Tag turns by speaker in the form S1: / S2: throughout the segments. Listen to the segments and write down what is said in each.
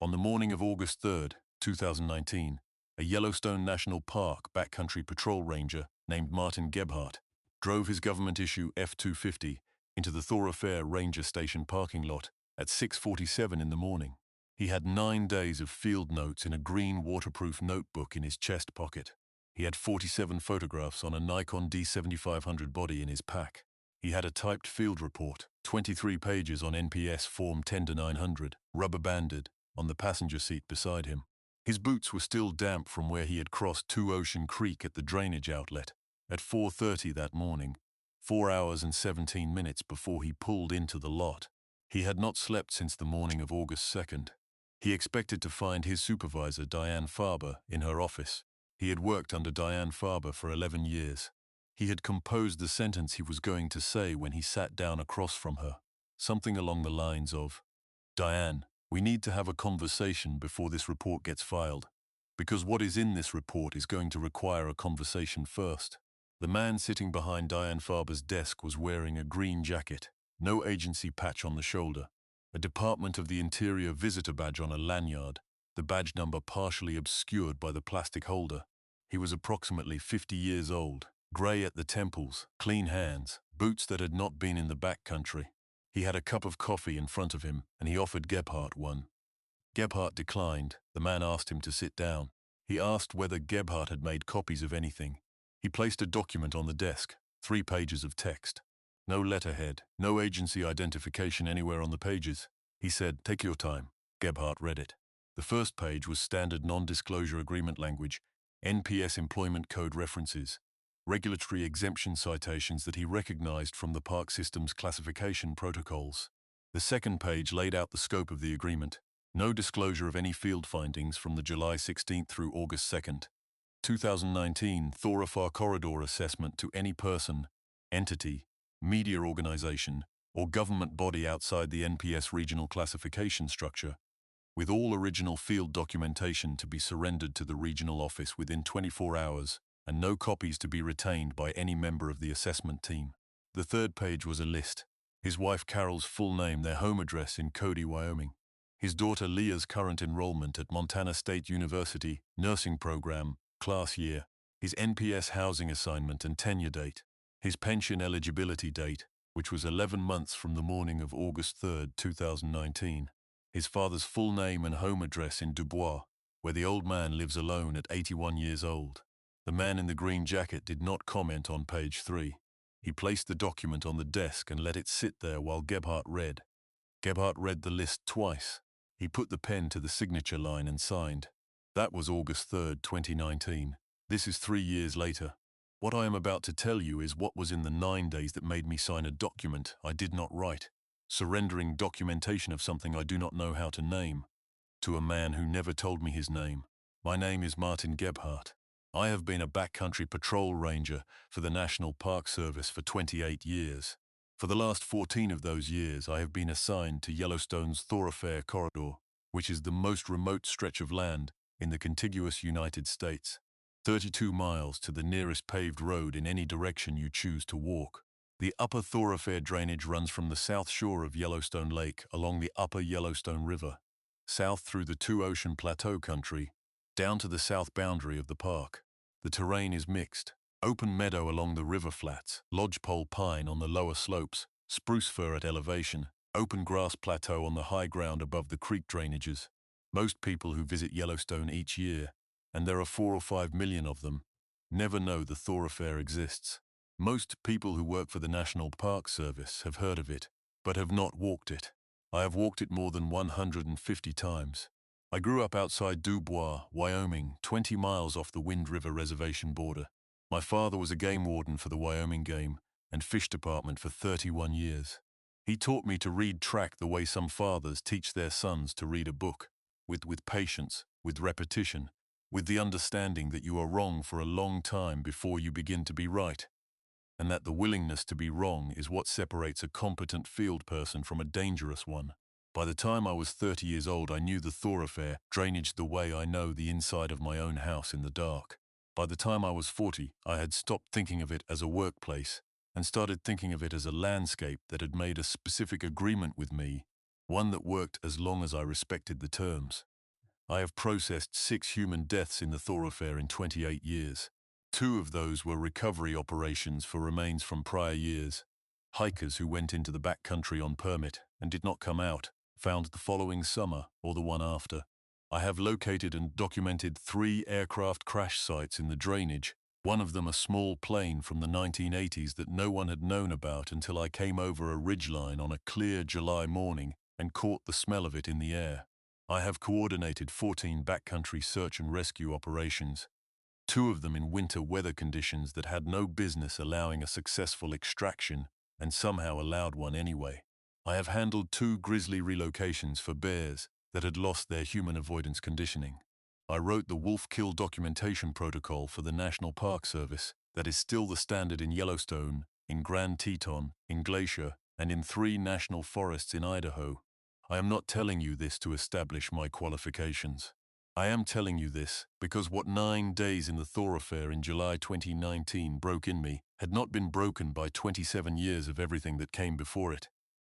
S1: On the morning of August 3rd, 2019, a Yellowstone National Park backcountry patrol ranger named Martin Gebhardt drove his government-issue F-250 into the thoroughfare ranger station parking lot at 6:47 in the morning. He had 9 days of field notes in a green waterproof notebook in his chest pocket. He had 47 photographs on a Nikon D7500 body in his pack. He had a typed field report, 23 pages on NPS Form 10-900, rubber-banded, on the passenger seat beside him. His boots were still damp from where he had crossed Two Ocean Creek at the drainage outlet at 4:30 that morning, 4 hours and 17 minutes before he pulled into the lot. He had not slept since the morning of August 2nd. He expected to find his supervisor, Diane Farber, in her office. He had worked under Diane Farber for 11 years. He had composed the sentence he was going to say when he sat down across from her, something along the lines of, "Diane, we need to have a conversation before this report gets filed, because what is in this report is going to require a conversation first." The man sitting behind Diane Farber's desk was wearing a green jacket, no agency patch on the shoulder, a Department of the Interior visitor badge on a lanyard, the badge number partially obscured by the plastic holder. He was approximately 50 years old, grey at the temples, clean hands, boots that had not been in the backcountry. He had a cup of coffee in front of him, and he offered Gebhardt one. Gebhardt declined. The man asked him to sit down. He asked whether Gebhardt had made copies of anything. He placed a document on the desk, 3 pages of text. No letterhead, no agency identification anywhere on the pages. He said, "Take your time." Gebhardt read it. The first page was standard non-disclosure agreement language, NPS employment code references, regulatory exemption citations that he recognized from the park system's classification protocols. The second page laid out the scope of the agreement. No disclosure of any field findings from the July 16th through August 2nd, 2019 thoroughfare corridor assessment to any person, entity, media organization, or government body outside the NPS regional classification structure, with all original field documentation to be surrendered to the regional office within 24 hours, and no copies to be retained by any member of the assessment team. The third page was a list. His wife Carol's full name, their home address in Cody, Wyoming. His daughter Leah's current enrollment at Montana State University, nursing program, class year. His NPS housing assignment and tenure date. His pension eligibility date, which was 11 months from the morning of August 3rd, 2019. His father's full name and home address in Dubois, where the old man lives alone at 81 years old. The man in the green jacket did not comment on page 3. He placed the document on the desk and let it sit there while Gebhardt read. Gebhardt read the list twice. He put the pen to the signature line and signed. That was August 3rd, 2019. This is 3 years later. What I am about to tell you is what was in the 9 days that made me sign a document I did not write, surrendering documentation of something I do not know how to name, to a man who never told me his name. My name is Martin Gebhardt. I have been a backcountry patrol ranger for the National Park Service for 28 years. For the last 14 of those years, I have been assigned to Yellowstone's thoroughfare corridor, which is the most remote stretch of land in the contiguous United States. 32 miles to the nearest paved road in any direction you choose to walk. The upper thoroughfare drainage runs from the south shore of Yellowstone Lake along the upper Yellowstone River, south through the Two Ocean Plateau country, down to the south boundary of the park. The terrain is mixed. Open meadow along the river flats, lodgepole pine on the lower slopes, spruce fir at elevation, open grass plateau on the high ground above the creek drainages. Most people who visit Yellowstone each year, and there are 4 or 5 million of them, never know the thoroughfare exists. Most people who work for the National Park Service have heard of it, but have not walked it. I have walked it more than 150 times. I grew up outside Dubois, Wyoming, 20 miles off the Wind River Reservation border. My father was a game warden for the Wyoming Game and Fish Department for 31 years. He taught me to read track the way some fathers teach their sons to read a book, with patience, with repetition, with the understanding that you are wrong for a long time before you begin to be right, and that the willingness to be wrong is what separates a competent field person from a dangerous one. By the time I was 30 years old, I knew the thoroughfare drainage the way I know the inside of my own house in the dark. By the time I was 40, I had stopped thinking of it as a workplace and started thinking of it as a landscape that had made a specific agreement with me, one that worked as long as I respected the terms. I have processed 6 human deaths in the thoroughfare in 28 years. 2 of those were recovery operations for remains from prior years. Hikers who went into the backcountry on permit and did not come out, found the following summer or the one after. I have located and documented 3 aircraft crash sites in the drainage, one of them a small plane from the 1980s that no one had known about until I came over a ridgeline on a clear July morning and caught the smell of it in the air. I have coordinated 14 backcountry search and rescue operations, 2 of them in winter weather conditions that had no business allowing a successful extraction and somehow allowed one anyway. I have handled 2 grizzly relocations for bears that had lost their human avoidance conditioning. I wrote the wolf kill documentation protocol for the National Park Service that is still the standard in Yellowstone, in Grand Teton, in Glacier, and in 3 national forests in Idaho. I am not telling you this to establish my qualifications. I am telling you this because what 9 days in the thoroughfare in July 2019 broke in me had not been broken by 27 years of everything that came before it.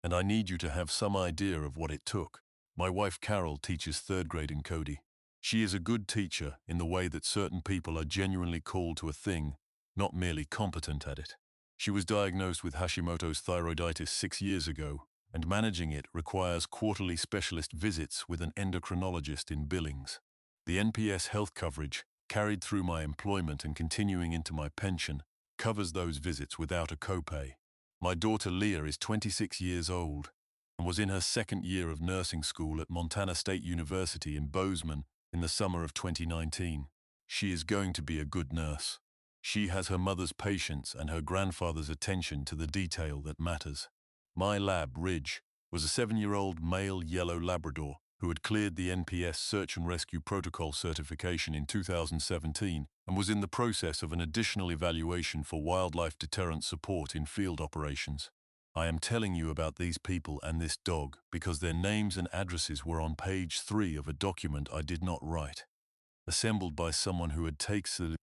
S1: And I need you to have some idea of what it took. My wife Carol teaches 3rd grade in Cody. She is a good teacher in the way that certain people are genuinely called to a thing, not merely competent at it. She was diagnosed with Hashimoto's thyroiditis 6 years ago, and managing it requires quarterly specialist visits with an endocrinologist in Billings. The NPS health coverage, carried through my employment and continuing into my pension, covers those visits without a copay. My daughter Leah is 26 years old and was in her 2nd year of nursing school at Montana State University in Bozeman in the summer of 2019. She is going to be a good nurse. She has her mother's patience and her grandfather's attention to the detail that matters. My lab, Ridge, was a 7-year-old male yellow Labrador who had cleared the NPS Search and Rescue Protocol certification in 2017 and was in the process of an additional evaluation for wildlife deterrent support in field operations. I am telling you about these people and this dog because their names and addresses were on page 3 of a document I did not write, assembled by someone who had taken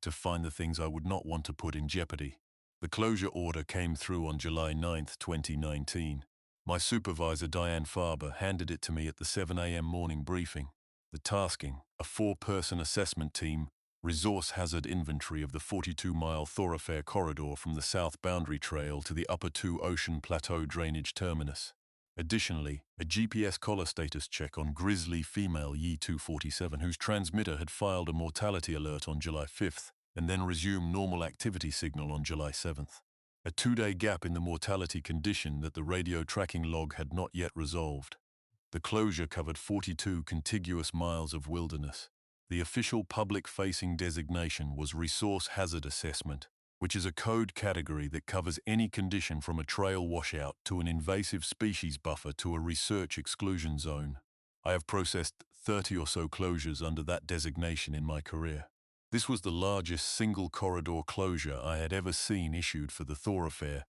S1: to find the things I would not want to put in jeopardy. The closure order came through on July 9, 2019. My supervisor, Diane Farber, handed it to me at the 7 a.m. morning briefing. The tasking, a 4-person assessment team, resource hazard inventory of the 42-mile thoroughfare corridor from the South Boundary Trail to the Upper 2 Ocean Plateau drainage terminus. Additionally, a GPS collar status check on grizzly female Yi-247 whose transmitter had filed a mortality alert on July 5th and then resumed normal activity signal on July 7th. A 2-day gap in the mortality condition that the radio tracking log had not yet resolved. The closure covered 42 contiguous miles of wilderness. The official public-facing designation was Resource Hazard Assessment, which is a code category that covers any condition from a trail washout to an invasive species buffer to a research exclusion zone. I have processed 30 or so closures under that designation in my career. This was the largest single corridor closure I had ever seen issued for the thoroughfare,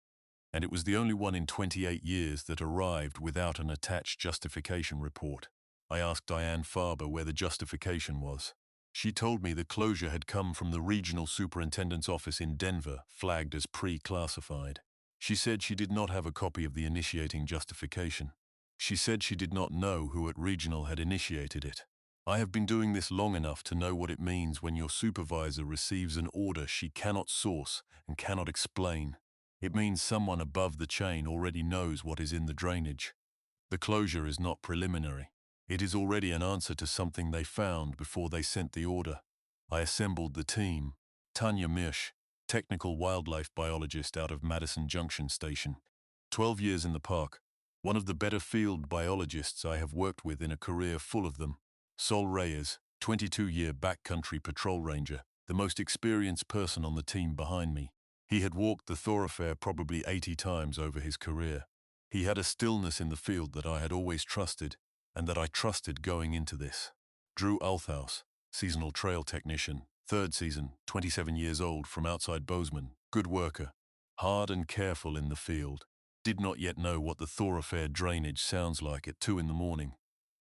S1: and it was the only one in 28 years that arrived without an attached justification report. I asked Diane Farber where the justification was. She told me the closure had come from the regional superintendent's office in Denver, flagged as pre-classified. She said she did not have a copy of the initiating justification. She said she did not know who at regional had initiated it. I have been doing this long enough to know what it means when your supervisor receives an order she cannot source and cannot explain. It means someone above the chain already knows what is in the drainage. The closure is not preliminary. It is already an answer to something they found before they sent the order. I assembled the team. Tanya Mish, technical wildlife biologist out of Madison Junction Station. 12 years in the park. One of the better field biologists I have worked with in a career full of them. Sol Reyes, 22-year backcountry patrol ranger, the most experienced person on the team behind me. He had walked the thoroughfare probably 80 times over his career. He had a stillness in the field that I had always trusted, and that I trusted going into this. Drew Althaus, seasonal trail technician, 3rd season, 27 years old, from outside Bozeman, good worker, hard and careful in the field, did not yet know what the thoroughfare drainage sounds like at 2 in the morning.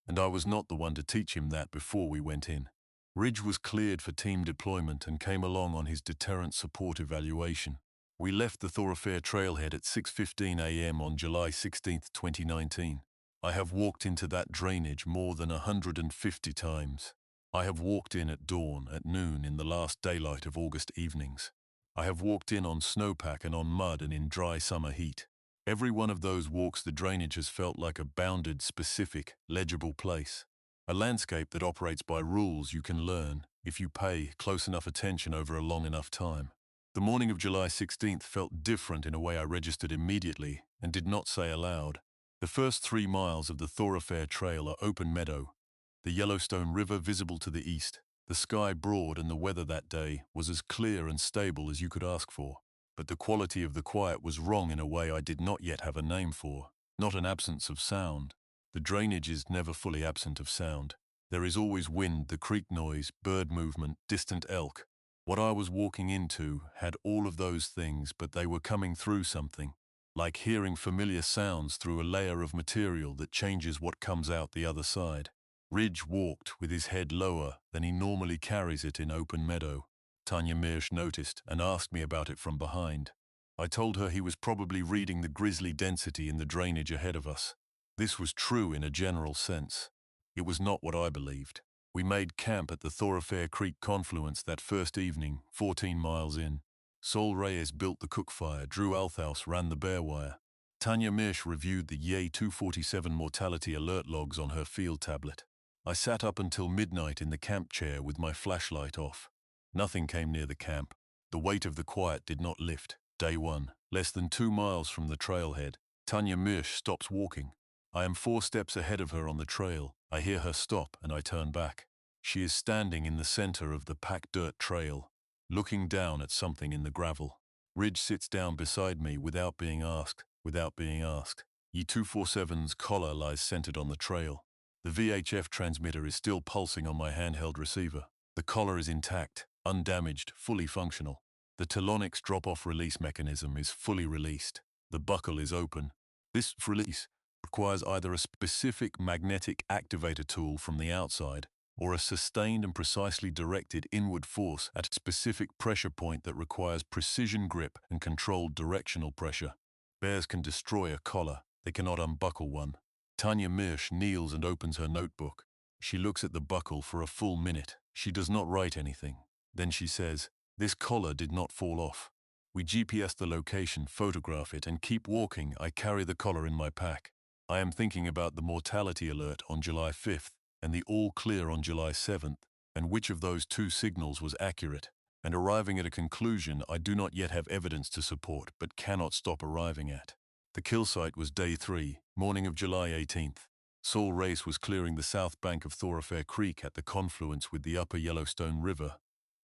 S1: And I was not the one to teach him that before we went in. Ridge was cleared for team deployment and came along on his deterrent support evaluation. We left the thoroughfare trailhead at 6:15 a.m. on July 16, 2019. I have walked into that drainage more than 150 times. I have walked in at dawn, at noon, in the last daylight of August evenings. I have walked in on snowpack and on mud and in dry summer heat. Every one of those walks the drainage has felt like a bounded, specific, legible place. A landscape that operates by rules you can learn if you pay close enough attention over a long enough time. The morning of July 16th felt different in a way I registered immediately and did not say aloud. The first 3 miles of the thoroughfare trail are open meadow, the Yellowstone River visible to the east, the sky broad, and the weather that day was as clear and stable as you could ask for. But the quality of the quiet was wrong in a way I did not yet have a name for, not an absence of sound. The drainage is never fully absent of sound. There is always wind, the creek noise, bird movement, distant elk. What I was walking into had all of those things, but they were coming through something, like hearing familiar sounds through a layer of material that changes what comes out the other side. Ridge walked with his head lower than he normally carries it in open meadow. Tanya Mirsch noticed and asked me about it from behind. I told her he was probably reading the grisly density in the drainage ahead of us. This was true in a general sense. It was not what I believed. We made camp at the Thoroughfare Creek confluence that first evening, 14 miles in. Sol Reyes built the cook fire, Drew Althaus ran the bear wire. Tanya Mirsch reviewed the YE 247 mortality alert logs on her field tablet. I sat up until midnight in the camp chair with my flashlight off. Nothing came near the camp. The weight of the quiet did not lift. Day 1, less than 2 miles from the trailhead. Tanya Mirsch stops walking. I am 4 steps ahead of her on the trail. I hear her stop and I turn back. She is standing in the center of the packed dirt trail, looking down at something in the gravel. Ridge sits down beside me without being asked. YE 247's collar lies centered on the trail. The VHF transmitter is still pulsing on my handheld receiver. The collar is intact, undamaged, fully functional. The Telonix drop-off release mechanism is fully released. The buckle is open. This release requires either a specific magnetic activator tool from the outside or a sustained and precisely directed inward force at a specific pressure point that requires precision grip and controlled directional pressure. Bears can destroy a collar. They cannot unbuckle one. Tanya Mirsch kneels and opens her notebook. She looks at the buckle for a full minute. She does not write anything. Then she says, "This collar did not fall off. We GPS the location, photograph it, and keep walking. I carry the collar in my pack. I am thinking about the mortality alert on July 5th and the all clear on July 7th, and which of those 2 signals was accurate, and arriving at a conclusion I do not yet have evidence to support but cannot stop arriving at." The kill site was day 3, morning of July 18th. Sol Reyes was clearing the south bank of Thoroughfare Creek at the confluence with the upper Yellowstone River,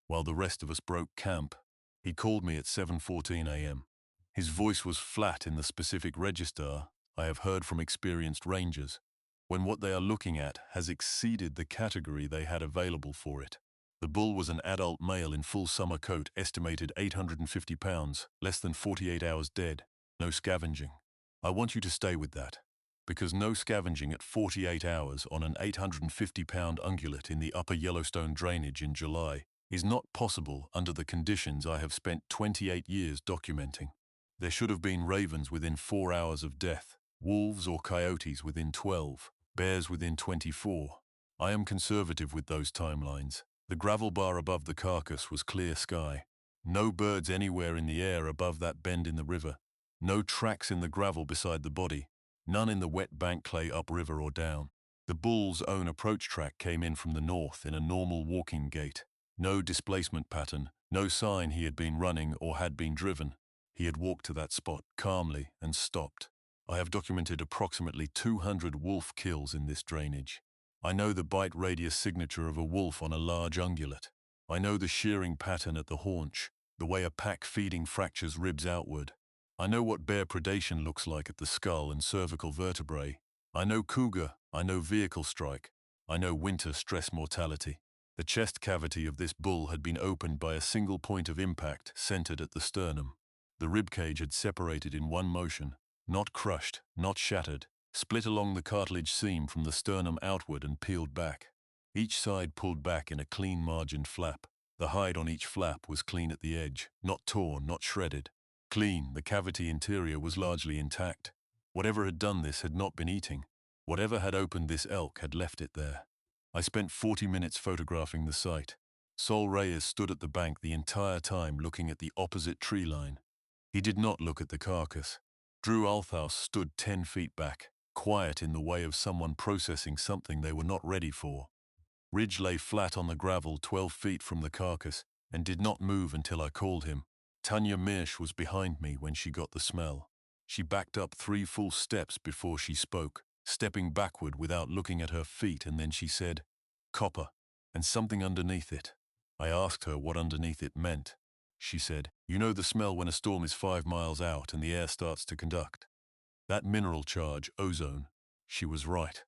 S1: while the rest of us broke camp. He called me at 7:14 a.m. His voice was flat in the specific register I have heard from experienced rangers, when what they are looking at has exceeded the category they had available for it. The bull was an adult male in full summer coat, estimated 850 pounds, less than 48 hours dead, no scavenging. I want you to stay with that, because no scavenging at 48 hours on an 850-pound ungulate in the upper Yellowstone drainage in July is not possible under the conditions I have spent 28 years documenting. There should have been ravens within 4 hours of death, wolves or coyotes within 12, bears within 24. I am conservative with those timelines. The gravel bar above the carcass was clear sky. No birds anywhere in the air above that bend in the river. No tracks in the gravel beside the body. None in the wet bank clay upriver or down. The bull's own approach track came in from the north in a normal walking gait. No displacement pattern, no sign he had been running or had been driven. He had walked to that spot calmly and stopped. I have documented approximately 200 wolf kills in this drainage. I know the bite radius signature of a wolf on a large ungulate. I know the shearing pattern at the haunch, the way a pack feeding fractures ribs outward. I know what bear predation looks like at the skull and cervical vertebrae. I know cougar, I know vehicle strike, I know winter stress mortality. The chest cavity of this bull had been opened by a single point of impact centered at the sternum. The ribcage had separated in one motion, not crushed, not shattered, split along the cartilage seam from the sternum outward and peeled back. Each side pulled back in a clean margined flap. The hide on each flap was clean at the edge, not torn, not shredded. Clean, the cavity interior was largely intact. Whatever had done this had not been eating. Whatever had opened this elk had left it there. I spent 40 minutes photographing the site. Sol Reyes stood at the bank the entire time looking at the opposite tree line. He did not look at the carcass. Drew Althaus stood 10 feet back, quiet in the way of someone processing something they were not ready for. Ridge lay flat on the gravel 12 feet from the carcass and did not move until I called him. Tanya Mirsch was behind me when she got the smell. She backed up 3 full steps before she spoke, stepping backward without looking at her feet, and then she said, "Copper, and something underneath it." I asked her what underneath it meant. She said, "You know the smell when a storm is 5 miles out and the air starts to conduct? That mineral charge, ozone." She was right.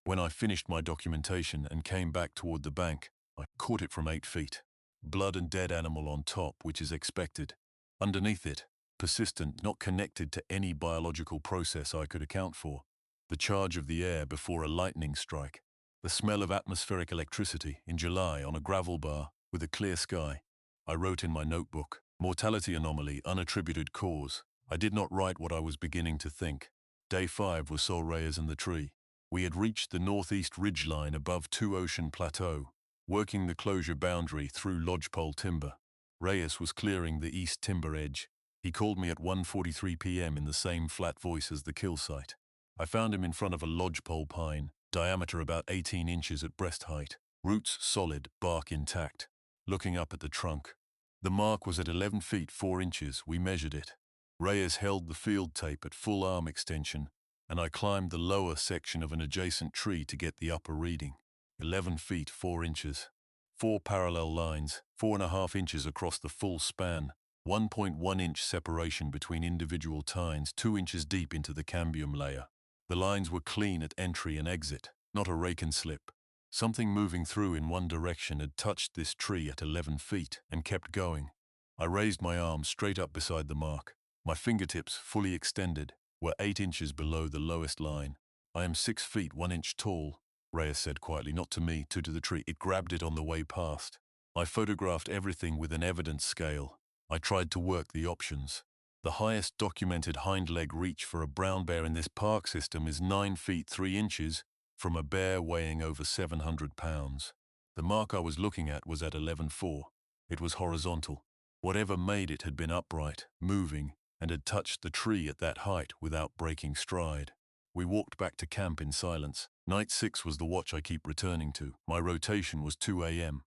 S1: When I finished my documentation and came back toward the bank, I caught it from 8 feet. Blood and dead animal on top, which is expected. Underneath it, persistent, not connected to any biological process I could account for. The charge of the air before a lightning strike. The smell of atmospheric electricity in July on a gravel bar with a clear sky. I wrote in my notebook, mortality anomaly, unattributed cause. I did not write what I was beginning to think. Day 5 was Sol Reyes and the tree. We had reached the northeast ridgeline above Two Ocean Plateau, working the closure boundary through lodgepole timber. Reyes was clearing the east timber edge. He called me at 1:43 p.m. in the same flat voice as the kill site. I found him in front of a lodgepole pine, diameter about 18 inches at breast height, roots solid, bark intact, looking up at the trunk. The mark was at 11 feet 4 inches. We measured it. Reyes held the field tape at full arm extension, and I climbed the lower section of an adjacent tree to get the upper reading. 11 feet 4 inches. 4 parallel lines, 4.5 inches across the full span, 1.1 inch separation between individual tines, 2 inches deep into the cambium layer. The lines were clean at entry and exit, not a rake and slip. Something moving through in one direction had touched this tree at 11 feet and kept going. I raised my arm straight up beside the mark. My fingertips, fully extended, were 8 inches below the lowest line. "I am 6 feet 1 inch tall," Reyes said quietly, not to me, to the tree. It grabbed it on the way past. I photographed everything with an evidence scale. I tried to work the options. The highest documented hind leg reach for a brown bear in this park system is 9 feet 3 inches from a bear weighing over 700 pounds. The mark I was looking at was at 11.4. It was horizontal. Whatever made it had been upright, moving, and had touched the tree at that height without breaking stride. We walked back to camp in silence. Night 6 was the watch I keep returning to. My rotation was 2 a.m.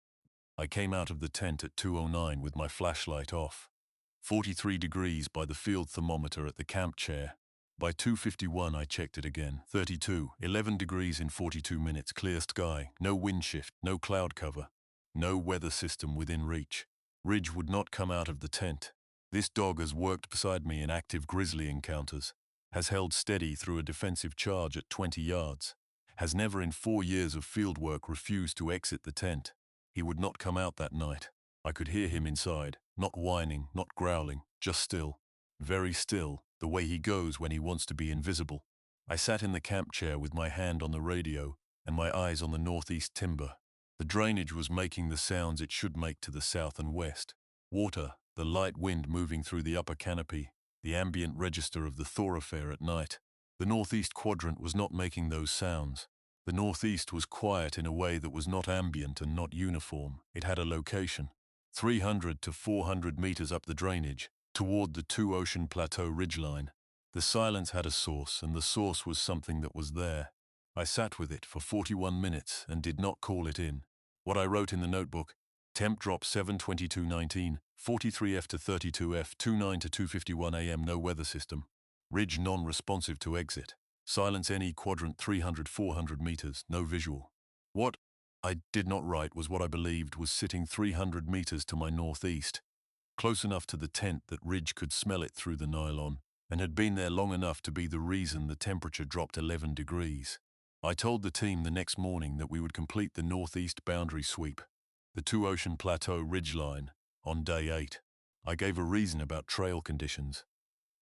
S1: I came out of the tent at 2:09 with my flashlight off. 43 degrees by the field thermometer at the camp chair. By 2:51 I checked it again. 32, 11 degrees in 42 minutes, clear sky, no wind shift, no cloud cover, no weather system within reach. Ridge would not come out of the tent. This dog has worked beside me in active grizzly encounters, has held steady through a defensive charge at 20 yards, has never in 4 years of field work refused to exit the tent. He would not come out that night. I could hear him inside, not whining, not growling, just still, very still, the way he goes when he wants to be invisible. I sat in the camp chair with my hand on the radio and my eyes on the northeast timber. The drainage was making the sounds it should make to the south and west. Water, the light wind moving through the upper canopy, the ambient register of the thoroughfare at night. The northeast quadrant was not making those sounds. The northeast was quiet in a way that was not ambient and not uniform. It had a location. 300 to 400 meters up the drainage, toward the Two Ocean Plateau ridgeline. The silence had a source, and the source was something that was there. I sat with it for 41 minutes and did not call it in. What I wrote in the notebook: temp drop 7:22:19, 43F to 32F, 29 to 2:51 a.m. No weather system. Ridge non-responsive to exit. Silence NE quadrant 300-400 meters, no visual. What I did not write was what I believed was sitting 300 meters to my northeast, close enough to the tent that Ridge could smell it through the nylon, and had been there long enough to be the reason the temperature dropped 11 degrees. I told the team the next morning that we would complete the northeast boundary sweep, the Two Ocean Plateau ridgeline, on day 8. I gave a reason about trail conditions.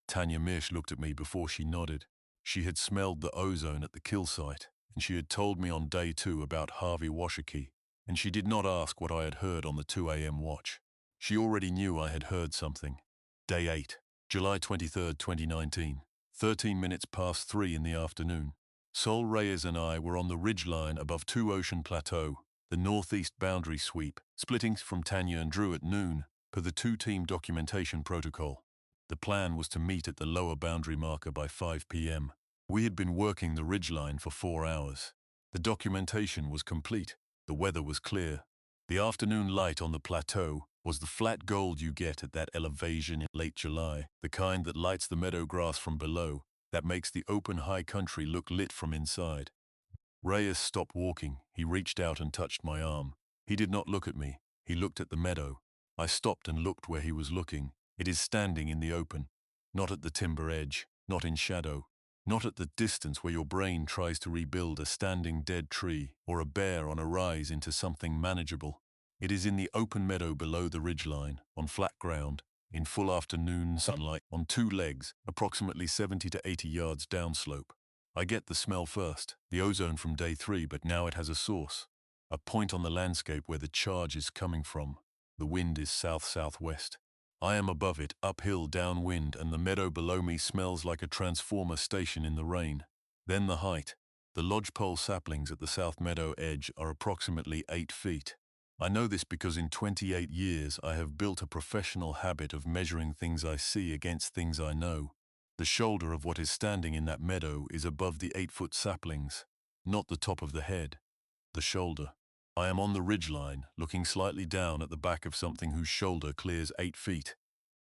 S1: Tanya Mirsch looked at me before she nodded. She had smelled the ozone at the kill site, and she had told me on day 2 about Harvey Washakie, and she did not ask what I had heard on the 2 a.m. watch. She already knew I had heard something. Day 8, July 23, 2019, 13 minutes past 3 in the afternoon. Sol Reyes and I were on the ridgeline above Two Ocean Plateau, the northeast boundary sweep, splitting from Tanya and Drew at noon, per the two-team documentation protocol. The plan was to meet at the lower boundary marker by 5 p.m. We had been working the ridgeline for 4 hours. The documentation was complete. The weather was clear. The afternoon light on the plateau was the flat gold you get at that elevation in late July, the kind that lights the meadow grass from below, that makes the open high country look lit from inside. Reyes stopped walking. He reached out and touched my arm. He did not look at me. He looked at the meadow. I stopped and looked where he was looking. It is standing in the open, not at the timber edge, not in shadow, not at the distance where your brain tries to rebuild a standing dead tree or a bear on a rise into something manageable. It is in the open meadow below the ridgeline, on flat ground, in full afternoon sunlight, on two legs, approximately 70 to 80 yards downslope. I get the smell first, the ozone from day 3, but now it has a source, a point on the landscape where the charge is coming from. The wind is south-southwest. I am above it, uphill, downwind, and the meadow below me smells like a transformer station in the rain. Then the height. The lodgepole saplings at the south meadow edge are approximately 8 feet. I know this because in 28 years I have built a professional habit of measuring things I see against things I know. The shoulder of what is standing in that meadow is above the 8-foot saplings, not the top of the head. The shoulder. I am on the ridgeline, looking slightly down at the back of something whose shoulder clears 8 feet,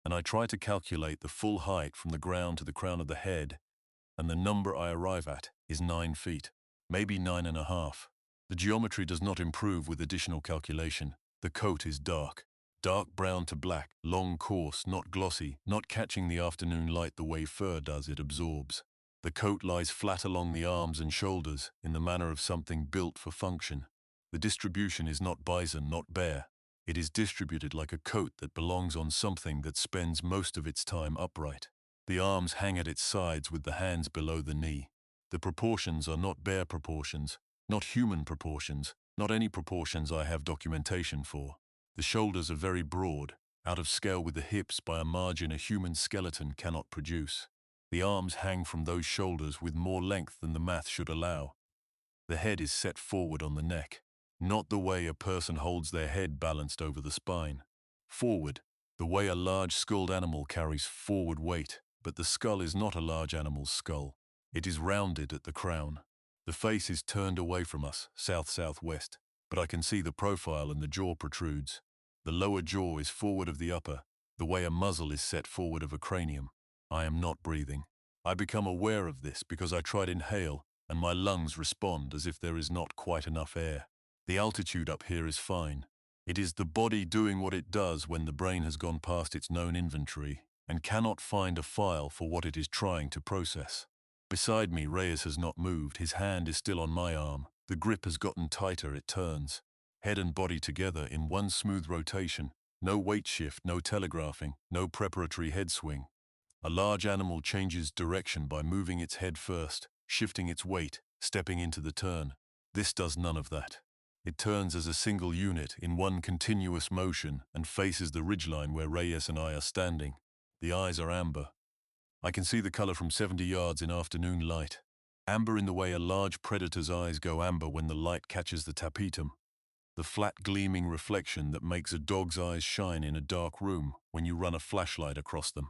S1: and I try to calculate the full height from the ground to the crown of the head, and the number I arrive at is 9 feet, maybe 9.5. The geometry does not improve with additional calculation. The coat is dark brown to black, long, coarse, not glossy, not catching the afternoon light the way fur does. It absorbs. The coat lies flat along the arms and shoulders in the manner of something built for function. The distribution is not bison, not bear. It is distributed like a coat that belongs on something that spends most of its time upright. The arms hang at its sides with the hands below the knee. The proportions are not bear proportions, not human proportions, not any proportions I have documentation for. The shoulders are very broad, out of scale with the hips by a margin a human skeleton cannot produce. The arms hang from those shoulders with more length than the math should allow. The head is set forward on the neck, not the way a person holds their head balanced over the spine. Forward, the way a large-skulled animal carries forward weight, but the skull is not a large animal's skull. It is rounded at the crown. The face is turned away from us, south-southwest, but I can see the profile and the jaw protrudes. The lower jaw is forward of the upper, the way a muzzle is set forward of a cranium. I am not breathing. I become aware of this because I try to inhale, and my lungs respond as if there is not quite enough air. The altitude up here is fine. It is the body doing what it does when the brain has gone past its known inventory and cannot find a file for what it is trying to process. Beside me, Reyes has not moved. His hand is still on my arm. The grip has gotten tighter. It turns. Head and body together in one smooth rotation. No weight shift, no telegraphing, no preparatory head swing. A large animal changes direction by moving its head first, shifting its weight, stepping into the turn. This does none of that. It turns as a single unit in one continuous motion and faces the ridgeline where Reyes and I are standing. The eyes are amber. I can see the color from 70 yards in afternoon light. Amber in the way a large predator's eyes go amber when the light catches the tapetum. The flat gleaming reflection that makes a dog's eyes shine in a dark room when you run a flashlight across them.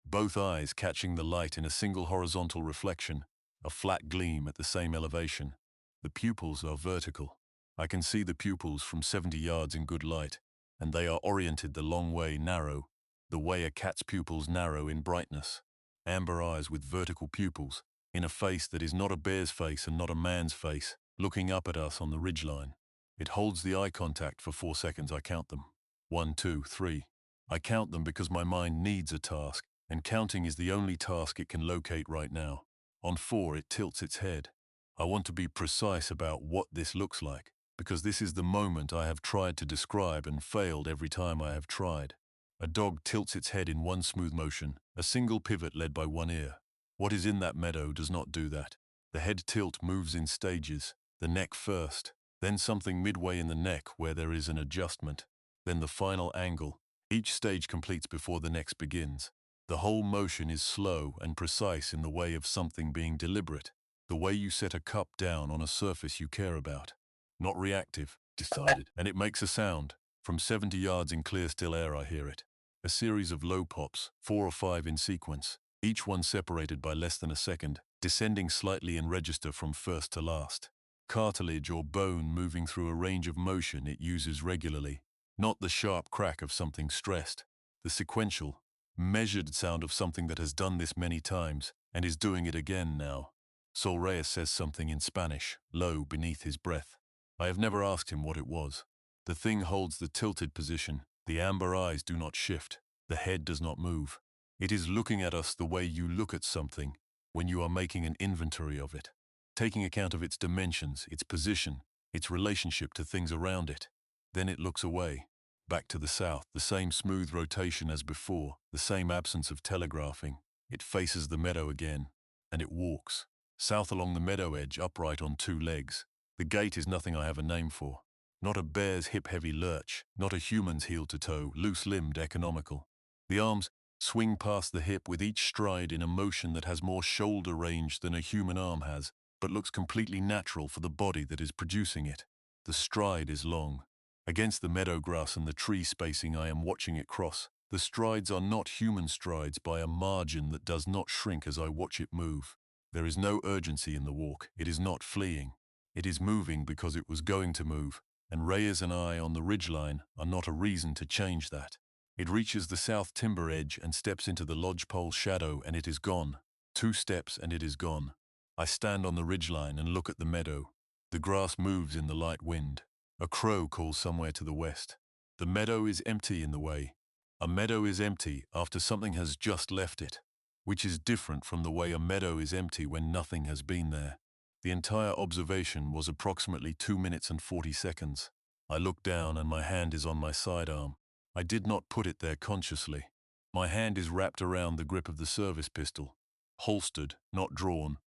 S1: Both eyes catching the light in a single horizontal reflection, a flat gleam at the same elevation. The pupils are vertical. I can see the pupils from 70 yards in good light, and they are oriented the long way narrow, the way a cat's pupils narrow in brightness. Amber eyes with vertical pupils, in a face that is not a bear's face and not a man's face, looking up at us on the ridgeline. It holds the eye contact for 4 seconds. I count them. 1, 2, 3. I count them because my mind needs a task, and counting is the only task it can locate right now. On 4, it tilts its head. I want to be precise about what this looks like, because this is the moment I have tried to describe and failed every time I have tried. A dog tilts its head in one smooth motion, a single pivot led by one ear. What is in that meadow does not do that. The head tilt moves in stages, the neck first, then something midway in the neck where there is an adjustment, then the final angle. Each stage completes before the next begins. The whole motion is slow and precise in the way of something being deliberate. The way you set a cup down on a surface you care about. Not reactive, decided. And it makes a sound. From 70 yards in clear still air I hear it. A series of low pops, 4 or 5 in sequence, each one separated by less than a second, descending slightly in register from first to last. Cartilage or bone moving through a range of motion it uses regularly. Not the sharp crack of something stressed. The sequential, measured sound of something that has done this many times and is doing it again now. Sol Reyes says something in Spanish, low beneath his breath. I have never asked him what it was. The thing holds the tilted position. The amber eyes do not shift. The head does not move. It is looking at us the way you look at something when you are making an inventory of it, taking account of its dimensions, its position, its relationship to things around it. Then it looks away, back to the south, the same smooth rotation as before, the same absence of telegraphing. It faces the meadow again, and it walks. South along the meadow edge, upright on 2 legs. The gait is nothing I have a name for. Not a bear's hip-heavy lurch, not a human's heel-to-toe, loose-limbed, economical. The arms swing past the hip with each stride in a motion that has more shoulder range than a human arm has, but looks completely natural for the body that is producing it. The stride is long. Against the meadow grass and the tree spacing I am watching it cross. The strides are not human strides by a margin that does not shrink as I watch it move. There is no urgency in the walk. It is not fleeing. It is moving because it was going to move, and Reyes and I on the ridgeline are not a reason to change that. It reaches the south timber edge and steps into the lodgepole shadow, and it is gone. 2 steps and it is gone. I stand on the ridgeline and look at the meadow. The grass moves in the light wind. A crow calls somewhere to the west. The meadow is empty in the way. A meadow is empty after something has just left it, which is different from the way a meadow is empty when nothing has been there. The entire observation was approximately 2 minutes and 40 seconds. I look down and my hand is on my sidearm. I did not put it there consciously. My hand is wrapped around the grip of the service pistol, holstered, not drawn,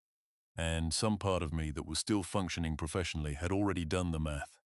S1: and some part of me that was still functioning professionally had already done the math.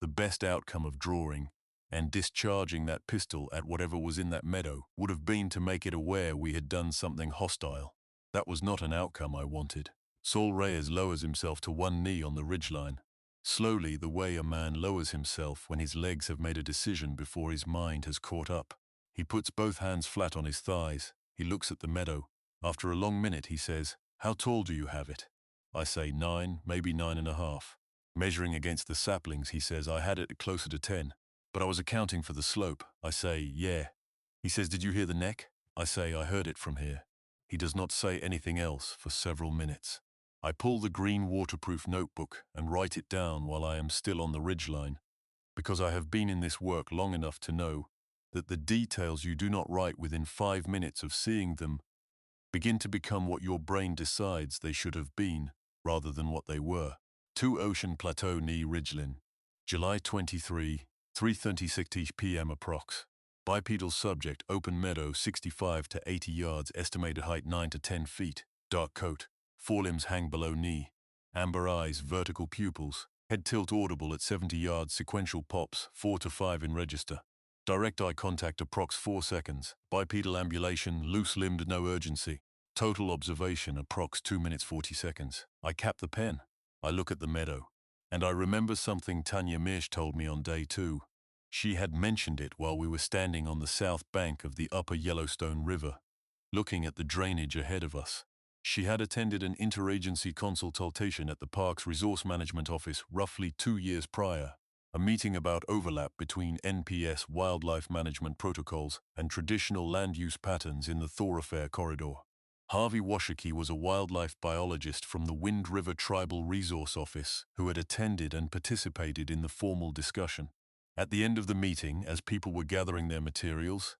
S1: The best outcome of drawing and discharging that pistol at whatever was in that meadow would have been to make it aware we had done something hostile. That was not an outcome I wanted. Sol Reyes lowers himself to 1 knee on the ridgeline. Slowly, the way a man lowers himself when his legs have made a decision before his mind has caught up. He puts both hands flat on his thighs. He looks at the meadow. After a long minute, he says, "How tall do you have it?" I say 9, maybe 9.5. Measuring against the saplings, he says, "I had it closer to 10. But I was accounting for the slope." I say, "Yeah." He says, "Did you hear the neck?" I say, "I heard it from here." He does not say anything else for several minutes. I pull the green waterproof notebook and write it down while I am still on the ridgeline, because I have been in this work long enough to know that the details you do not write within 5 minutes of seeing them begin to become what your brain decides they should have been, rather than what they were. 2 Ocean Plateau Knee Ridgeline, July 23, 3:36 p.m. approx. Bipedal subject, open meadow, 65 to 80 yards, estimated height 9 to 10 feet, dark coat, forelimbs hang below knee, amber eyes, vertical pupils, head tilt audible at 70 yards, sequential pops, 4 to 5 in register. Direct eye contact approx 4 seconds, bipedal ambulation, loose-limbed, no urgency. Total observation approx 2 minutes 40 seconds. I cap the pen. I look at the meadow. And I remember something Tanya Mirsch told me on day 2. She had mentioned it while we were standing on the south bank of the upper Yellowstone River, looking at the drainage ahead of us. She had attended an interagency consultation at the park's resource management office roughly 2 years prior, a meeting about overlap between NPS wildlife management protocols and traditional land use patterns in the thoroughfare corridor. Harvey Washakie was a wildlife biologist from the Wind River Tribal Resource Office who had attended and participated in the formal discussion. At the end of the meeting, as people were gathering their materials,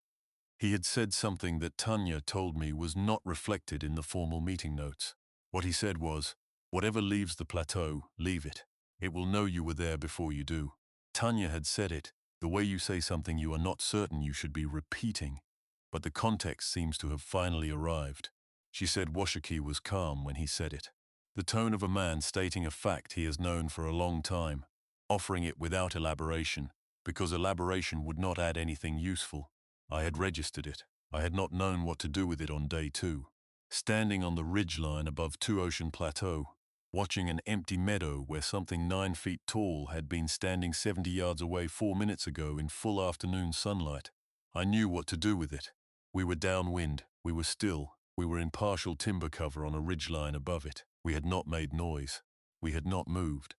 S1: he had said something that Tanya told me was not reflected in the formal meeting notes. What he said was, "Whatever leaves the plateau, leave it. It will know you were there before you do." Tanya had said it, the way you say something you are not certain you should be repeating, but the context seems to have finally arrived. She said Washakie was calm when he said it. The tone of a man stating a fact he has known for a long time, offering it without elaboration, because elaboration would not add anything useful. I had registered it. I had not known what to do with it on day 2. Standing on the ridgeline above 2 Ocean Plateau, watching an empty meadow where something 9 feet tall had been standing 70 yards away 4 minutes ago in full afternoon sunlight. I knew what to do with it. We were downwind, we were still, we were in partial timber cover on a ridgeline above it. We had not made noise. We had not moved.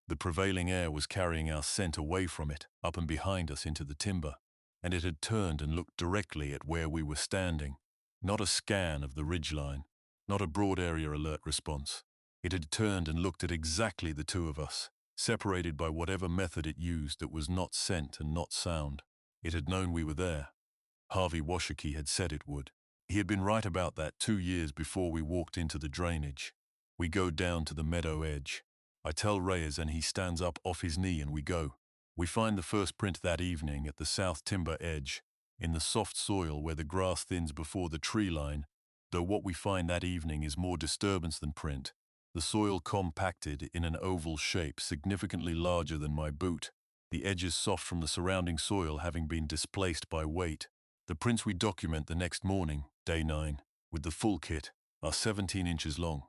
S1: The prevailing air was carrying our scent away from it, up and behind us into the timber, and it had turned and looked directly at where we were standing. Not a scan of the ridgeline, not a broad area alert response. It had turned and looked at exactly the two of us, separated by whatever method it used that was not scent and not sound. It had known we were there. Harvey Washakie had said it would. He had been right about that 2 years before we walked into the drainage. We go down to the meadow edge. I tell Reyes and he stands up off his knee and we go. We find the first print that evening at the south timber edge, in the soft soil where the grass thins before the tree line, though what we find that evening is more disturbance than print. The soil compacted in an oval shape significantly larger than my boot, the edges soft from the surrounding soil having been displaced by weight. The prints we document the next morning, day 9, with the full kit, are 17 inches long,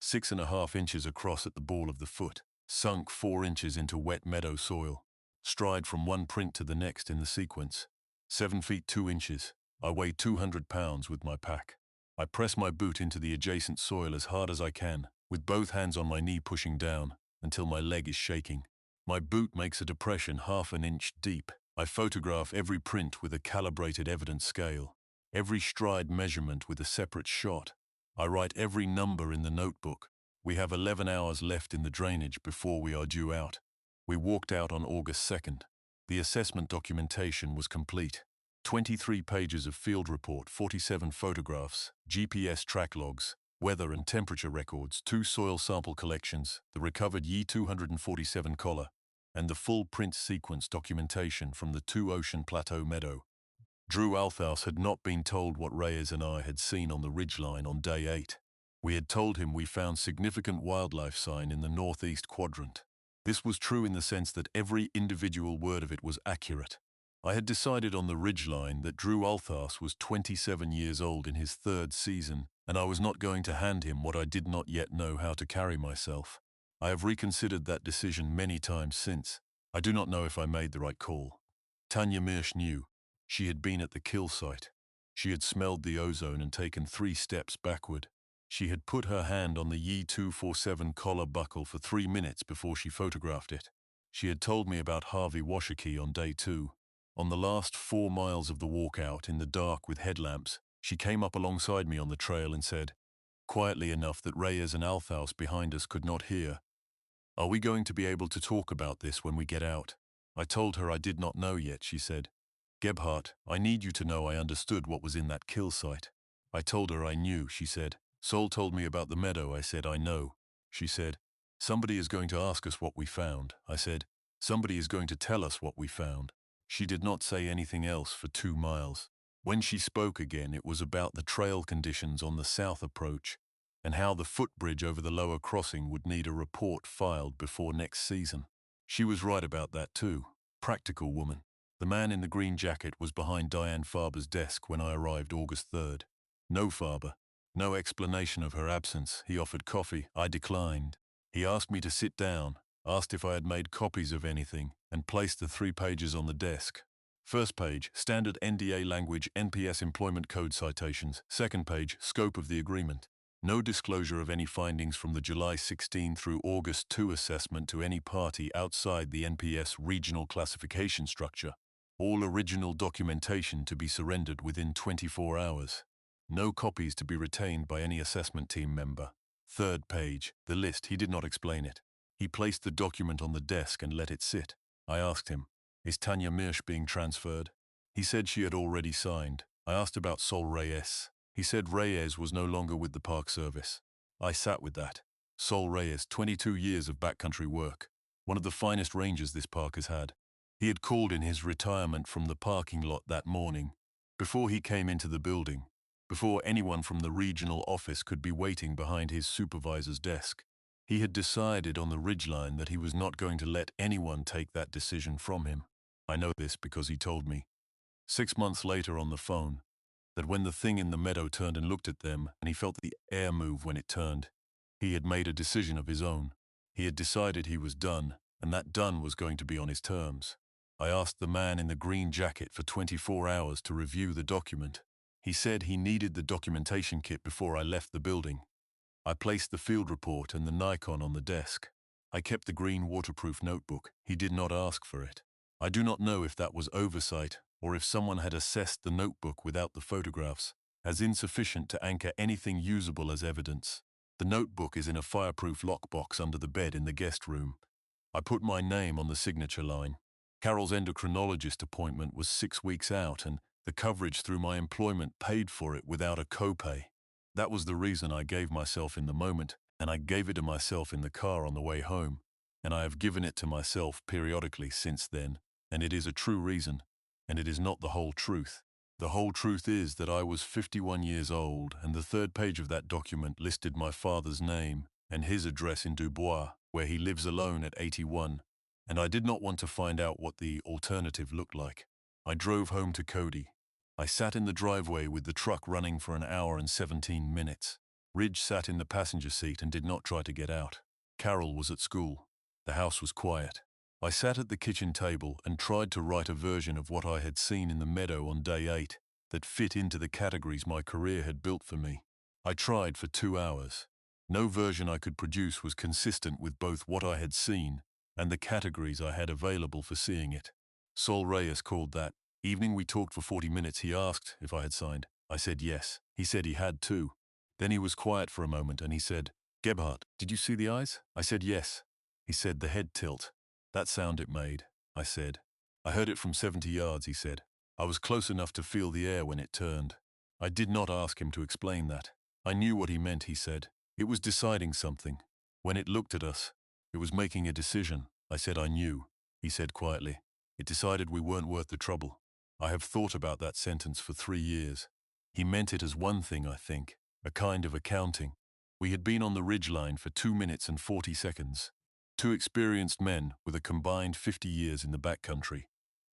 S1: 6.5 inches across at the ball of the foot, sunk 4 inches into wet meadow soil, stride from one print to the next in the sequence. 7 feet 2 inches. I weigh 200 pounds with my pack. I press my boot into the adjacent soil as hard as I can, with both hands on my knee pushing down, until my leg is shaking. My boot makes a depression 1/2 inch deep. I photograph every print with a calibrated evidence scale, every stride measurement with a separate shot. I write every number in the notebook. We have 11 hours left in the drainage before we are due out. We walked out on August 2nd. The assessment documentation was complete. 23 pages of field report, 47 photographs, GPS track logs, weather and temperature records, 2 soil sample collections, the recovered Y247 collar, and the full print sequence documentation from the 2 Ocean Plateau meadow. Drew Althaus had not been told what Reyes and I had seen on the ridgeline on day 8. We had told him we found significant wildlife sign in the northeast quadrant. This was true in the sense that every individual word of it was accurate. I had decided on the ridgeline that Drew Althaus was 27 years old in his 3rd season, and I was not going to hand him what I did not yet know how to carry myself. I have reconsidered that decision many times since. I do not know if I made the right call. Tanya Mirsch knew. She had been at the kill site. She had smelled the ozone and taken 3 steps backward. She had put her hand on the Y247 collar buckle for 3 minutes before she photographed it. She had told me about Harvey Washakie on day 2. On the last 4 miles of the walkout in the dark with headlamps, she came up alongside me on the trail and said, quietly enough that Reyes and Althaus behind us could not hear, "Are we going to be able to talk about this when we get out?" I told her I did not know yet. She said, "Gebhardt, I need you to know I understood what was in that kill site." I told her I knew. She said, "Sol told me about the meadow." I said, "I know." She said, "Somebody is going to ask us what we found." I said, "Somebody is going to tell us what we found." She did not say anything else for 2 miles. When she spoke again, it was about the trail conditions on the south approach and how the footbridge over the lower crossing would need a report filed before next season. She was right about that too. Practical woman. The man in the green jacket was behind Diane Farber's desk when I arrived August 3rd. No Farber. No explanation of her absence. He offered coffee. I declined. He asked me to sit down, asked if I had made copies of anything, and placed the 3 pages on the desk. First page, standard NDA language NPS employment code citations. Second page, scope of the agreement. No disclosure of any findings from the July 16 through August 2 assessment to any party outside the NPS regional classification structure. All original documentation to be surrendered within 24 hours. No copies to be retained by any assessment team member. Third page, the list. He did not explain it. He placed the document on the desk and let it sit. I asked him, "Is Tanya Mirsch being transferred?" He said she had already signed. I asked about Sol Reyes. He said Reyes was no longer with the Park Service. I sat with that. Sol Reyes, 22 years of backcountry work. One of the finest rangers this park has had. He had called in his retirement from the parking lot that morning, before he came into the building, before anyone from the regional office could be waiting behind his supervisor's desk. He had decided on the ridgeline that he was not going to let anyone take that decision from him. I know this because he told me, 6 months later on the phone, that when the thing in the meadow turned and looked at them, and he felt the air move when it turned, He had made a decision of his own. He had decided he was done, and that done was going to be on his terms. I asked the man in the green jacket for 24 hours to review the document. He said he needed the documentation kit before I left the building. I placed the field report and the Nikon on the desk. I kept the green waterproof notebook. He did not ask for it. I do not know if that was oversight or if someone had assessed the notebook without the photographs as insufficient to anchor anything usable as evidence. The notebook is in a fireproof lockbox under the bed in the guest room. I put my name on the signature line. Carol's endocrinologist appointment was 6 weeks out, and the coverage through my employment paid for it without a copay. That was the reason I gave myself in the moment, and I gave it to myself in the car on the way home, and I have given it to myself periodically since then, and it is a true reason, and it is not the whole truth. The whole truth is that I was 51 years old, and the third page of that document listed my father's name and his address in Dubois, where he lives alone at 81, and I did not want to find out what the alternative looked like. I drove home to Cody. I sat in the driveway with the truck running for an hour and 17 minutes. Ridge sat in the passenger seat and did not try to get out. Carol was at school. The house was quiet. I sat at the kitchen table and tried to write a version of what I had seen in the meadow on day 8 that fit into the categories my career had built for me. I tried for 2 hours. No version I could produce was consistent with both what I had seen and the categories I had available for seeing it. Sol Reyes called that evening. We talked for 40 minutes. He asked if I had signed. I said yes. He said he had too. Then he was quiet for a moment and he said, "Gebhardt, did you see the eyes?" I said yes. He said, "The head tilt. That sound it made," I said. "I heard it from 70 yards, he said. I was close enough to feel the air when it turned." I did not ask him to explain that. I knew what he meant, he said. It was deciding something. When it looked at us, it was making a decision. I said I knew. He said quietly, "It decided we weren't worth the trouble." I have thought about that sentence for 3 years. He meant it as one thing, I think, a kind of accounting. We had been on the ridgeline for 2 minutes and 40 seconds. 2 experienced men with a combined 50 years in the backcountry,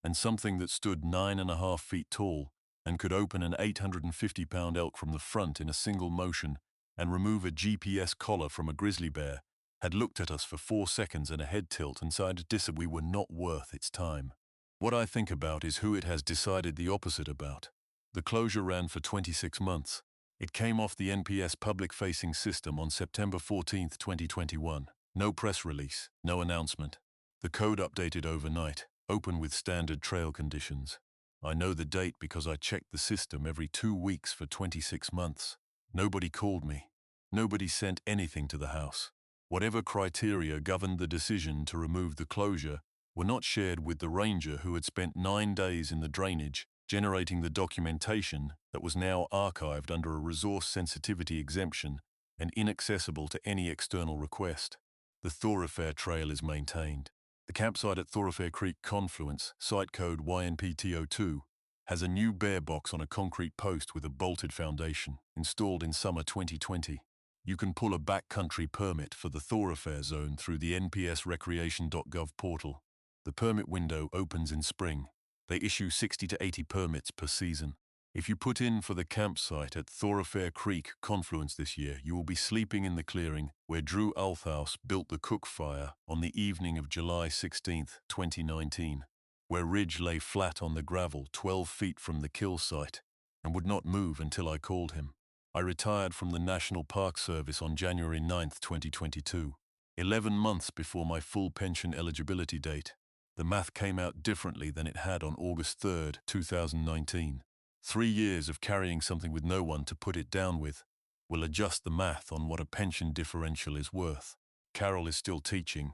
S1: and something that stood 9.5 feet tall and could open an 850-pound elk from the front in a single motion and remove a GPS collar from a grizzly bear, had looked at us for 4 seconds and a head tilt and decided we were not worth its time. What I think about is who it has decided the opposite about. The closure ran for 26 months. It came off the NPS public-facing system on September 14, 2021. No press release, no announcement. The code updated overnight, open with standard trail conditions. I know the date because I checked the system every 2 weeks for 26 months. Nobody called me. Nobody sent anything to the house. Whatever criteria governed the decision to remove the closure were not shared with the ranger who had spent 9 days in the drainage generating the documentation that was now archived under a resource sensitivity exemption and inaccessible to any external request. The thoroughfare trail is maintained. The campsite at Thoroughfare Creek Confluence, site code YNPTO2, has a new bear box on a concrete post with a bolted foundation, installed in summer 2020. You can pull a backcountry permit for the thoroughfare zone through the npsrecreation.gov portal. The permit window opens in spring. They issue 60 to 80 permits per season. If you put in for the campsite at Thoroughfare Creek Confluence this year, you will be sleeping in the clearing where Drew Althaus built the cook fire on the evening of July 16, 2019, where Ridge lay flat on the gravel 12 feet from the kill site and would not move until I called him. I retired from the National Park Service on January 9, 2022, 11 months before my full pension eligibility date. The math came out differently than it had on August 3, 2019. 3 years of carrying something with no one to put it down with will adjust the math on what a pension differential is worth. Carol is still teaching.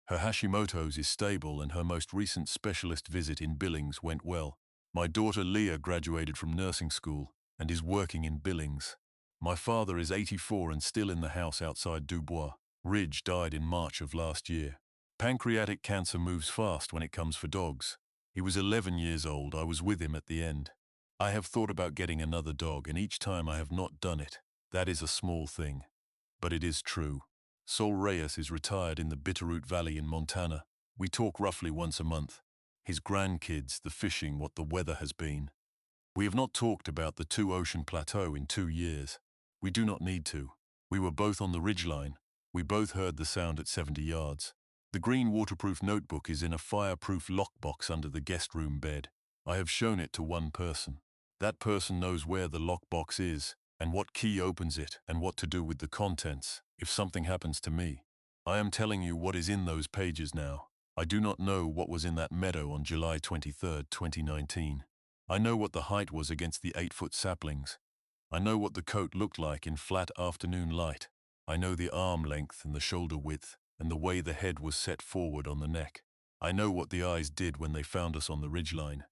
S1: Her Hashimoto's is stable and her most recent specialist visit in Billings went well. My daughter Leah graduated from nursing school and is working in Billings. My father is 84 and still in the house outside Dubois. Ridge died in March of last year. Pancreatic cancer moves fast when it comes for dogs. He was 11 years old. I was with him at the end. I have thought about getting another dog, and each time I have not done it. That is a small thing. But it is true. Sol Reyes is retired in the Bitterroot Valley in Montana. We talk roughly once a month. His grandkids, the fishing, what the weather has been. We have not talked about the Two Ocean Plateau in 2 years. We do not need to. We were both on the ridgeline. We both heard the sound at 70 yards. The green waterproof notebook is in a fireproof lockbox under the guest room bed. I have shown it to one person. That person knows where the lockbox is, and what key opens it, and what to do with the contents, if something happens to me. I am telling you what is in those pages now. I do not know what was in that meadow on July 23, 2019. I know what the height was against the 8-foot saplings. I know what the coat looked like in flat afternoon light. I know the arm length and the shoulder width, and the way the head was set forward on the neck. I know what the eyes did when they found us on the ridgeline.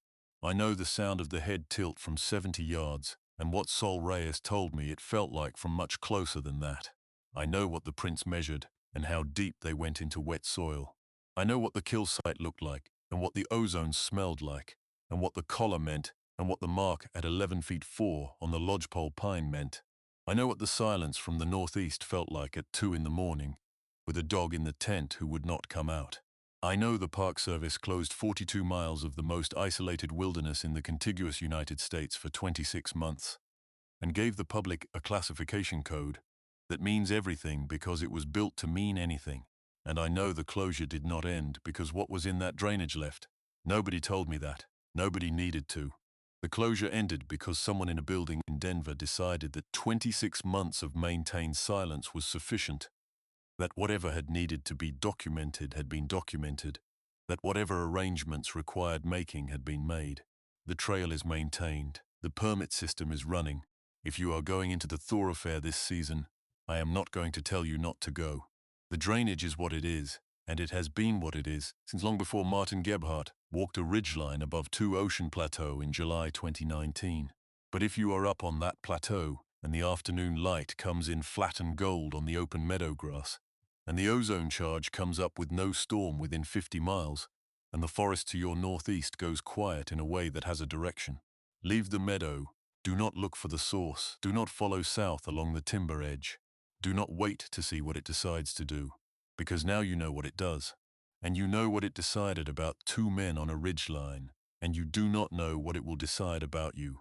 S1: I know the sound of the head tilt from 70 yards, and what Sol Reyes told me it felt like from much closer than that. I know what the prints measured, and how deep they went into wet soil. I know what the kill site looked like, and what the ozone smelled like, and what the collar meant, and what the mark at 11 feet 4 on the lodgepole pine meant. I know what the silence from the northeast felt like at 2 in the morning, with a dog in the tent who would not come out. I know the Park Service closed 42 miles of the most isolated wilderness in the contiguous United States for 26 months, and gave the public a classification code that means everything because it was built to mean anything. And I know the closure did not end because what was in that drainage left. Nobody told me that. Nobody needed to. The closure ended because someone in a building in Denver decided that 26 months of maintained silence was sufficient, that whatever had needed to be documented had been documented, that whatever arrangements required making had been made. The trail is maintained. The permit system is running. If you are going into the thoroughfare this season, I am not going to tell you not to go. The drainage is what it is, and it has been what it is since long before Martin Gebhardt walked a ridgeline above 2 Ocean Plateau in July 2019. But if you are up on that plateau, and the afternoon light comes in flat and gold on the open meadow grass, and the ozone charge comes up with no storm within 50 miles, and the forest to your northeast goes quiet in a way that has a direction, leave the meadow. Do not look for the source. Do not follow south along the timber edge. Do not wait to see what it decides to do, because now you know what it does. And you know what it decided about 2 men on a ridgeline, and you do not know what it will decide about you.